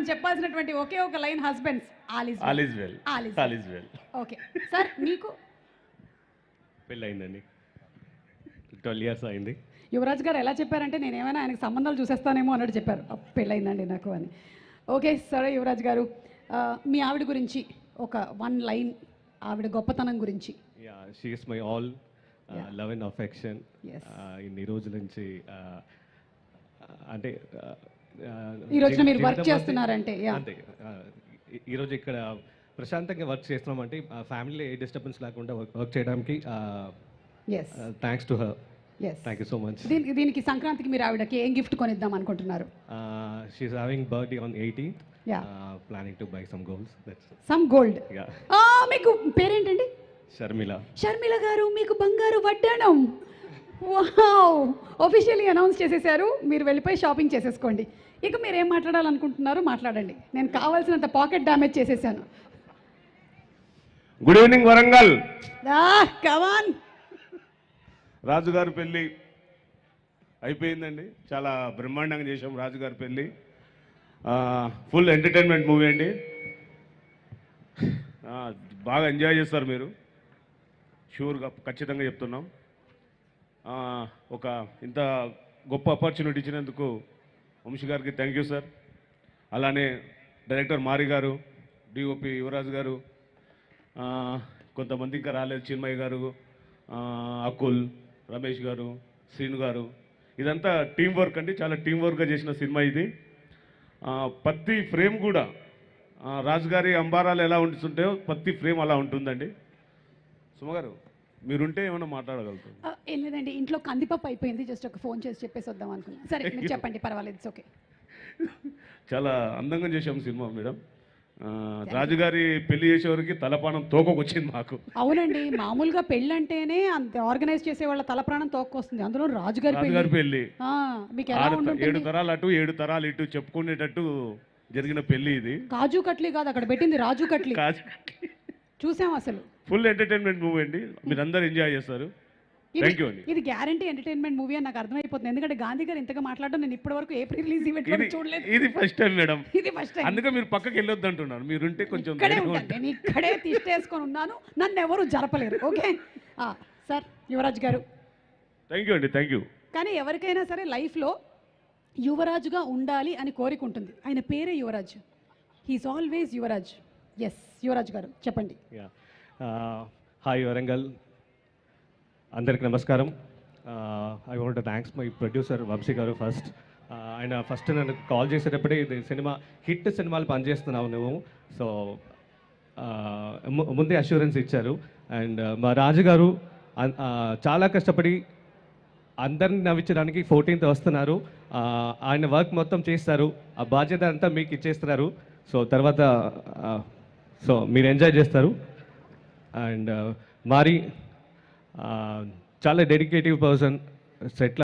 మనం చెప్పాల్సినటువంటి ఒకే ఒక line husbands all is well. Okay sir, మీకు పెళ్ళయిందండి, 12 years అయింది. యువరాజ్ గారు ఎలా చెప్పారంటే నేను ఏమైనా ఆయనకు సంబంధాలు చూసేస్తానేమో అన్నట్టు చెప్పారు, పెళ్ళయిందండి నాకు అని. ఓకే సరే యువరాజ్ గారు, మీ ఆవిడ గురించి ఒక 1 line, ఆవిడ గొప్పతనం గురించి. She is my all, love and affection. ఇన్ని రోజుల నుంచి అంటే ఈ రోజున మీరు వర్క్ చేస్తున్నారంటే అంతే. ఈరోజు ఇక్కడ ప్రశాంతంగా వర్క్ చేస్తున్నామంటే ఫ్యామిలీలో ఏ డిస్టర్బెన్స్ లేకుండా వర్క్ చేయడానికి thanks to her. Thank you so much. దీనికి సంక్రాంతికి మీరు ఆవిడకి ఏం గిఫ్ట్ కొనిద్దాం అనుకుంటున్నారు? She is having birthday on 18th. Planning to buy some gold. Some gold. మీకు పేరేంటండి? షర్మిల గారు, మీకు బంగారు వడ్డాణం. వావ్, ఆఫీషియల్లీ అనౌన్స్ చేసేసారు. మీరు వెళ్ళిపోయి షాపింగ్ చేసేసుకోండి. ఇక మీరు ఏం మాట్లాడాలనుకుంటున్నారు మాట్లాడండి, నేను కావాల్సినంత పాకెట్ డ్యామేజ్ చేసేసాను. Good evening Warangal. కమాన్. రాజుగారి పెళ్ళి అయిపోయిందండి, చాలా బ్రహ్మాండంగా చేసాం రాజుగారి పెళ్ళి. ఫుల్ ఎంటర్టైన్మెంట్ మూవీ అండి, బాగా ఎంజాయ్ చేస్తారు మీరు, షూర్గా ఖచ్చితంగా చెప్తున్నాం. ఒక ఇంత గొప్ప ఆపర్చునిటీ ఇచ్చినందుకు వంశీ గారికి థ్యాంక్ యూ సార్. అలానే డైరెక్టర్ మారి గారు, డిఓపి యువరాజ్ గారు, కొంతమంది ఇంకా రాలేదు, చిన్మయ్య గారు, అకుల్, రమేష్ గారు, శ్రీను గారు, ఇదంతా టీం వర్క్ అండి. చాలా టీం వర్క్గా చేసిన సినిమా ఇది. ప్రతి ఫ్రేమ్ కూడా రాజుగారి అంబారాలు ఎలా ఉంటుంటాయో ప్రతి ఫ్రేమ్ అలా ఉంటుందండి. సుమగారు మీరుంటే ఏమైనా మాట్లాడగలుగుతారు? ఏం లేదండి, ఇంట్లో కందిపప్పు అయిపోయింది, జస్ట్ ఒక ఫోన్ చేసి చెప్పేసి వద్దాం అనుకున్నాను. సరే మీరు చెప్పండి, పర్వాలేదు, ఇట్స్ ఓకే. చాలా అందంగా చేసాం సినిమా మేడం. రాజుగారి పెళ్లి చేసేవారికి తలపానం తోకొచ్చింది మాకు. అవునండి, మామూలుగా పెళ్ళి అంటేనే అంత ఆర్గనైజ్ చేసే వాళ్ళ తలప్రాణం తోకొస్తుంది, అందులో రాజుగారి పెళ్లి. మీకు 7 తరాలు అటు 7 తరాలు ఇటు చెప్పుకునేటట్టు జరిగిన పెళ్లి ఇది. కాజు కట్లీ కాదు, అక్కడ పెట్టింది రాజు కట్లీ. చూసాం అసలు. ఫుల్ ఎంటర్టైన్మెంట్ మూవీ అండి, మీరందరూ ఎంజాయ్ చేస్తారు. థ్యాంక్ యూ అండి. ఇది గ్యారంటీ ఎంటర్టైన్మెంట్ మూవీ అని నాకు అర్థమైపోతుంది, ఎందుకంటే గాంధీ గారు ఇంతగా మాట్లాడడం నేను ఇప్పటి వరకు ఏ ప్రీ రిలీజ్ ఈవెంట్ చూడలేదు. ఇది ఫస్ట్ టైం మేడం, ఇది ఫస్ట్ టైం. అందుకే మీరు పక్కకి వెళ్ళొద్దు అంటున్నారు. మీరుంటే కొంచెం నేను ఇక్కడే తిష్టేసుకొని ఉన్నాను, నన్ను ఎవరు జరపలేరు. ఓకే సార్, యువరాజ్ గారు. థ్యాంక్ యూ అండి, థ్యాంక్ యూ. కానీ ఎవరికైనా సరే లైఫ్లో యువరాజుగా ఉండాలి అని కోరికుంటుంది, ఆయన పేరే Yuvraj. He is always Yuvraj. Yes Yuvraj గారు చెప్పండి. హాయ్ వరంగల్, అందరికి నమస్కారం. I want to thanks my producer Vamsi గారు ఫస్ట్. ఆయన ఫస్ట్ నన్ను కాల్ చేసేటప్పుడే ఇది సినిమా హిట్ సినిమాలు పనిచేస్తున్నావు నువ్వు, సో ముందే అష్యూరెన్స్ ఇచ్చారు. అండ్ మా రాజు గారు చాలా కష్టపడి అందరిని నవ్వించడానికి 14th వస్తున్నారు. ఆయన వర్క్ మొత్తం చేస్తారు, ఆ బాధ్యత అంతా మీకు ఇచ్చేస్తున్నారు. సో తర్వాత సో మీరు ఎంజాయ్ చేస్తారు. అండ్ మారి చాలా డెడికేటివ్ పర్సన్, సెటిల్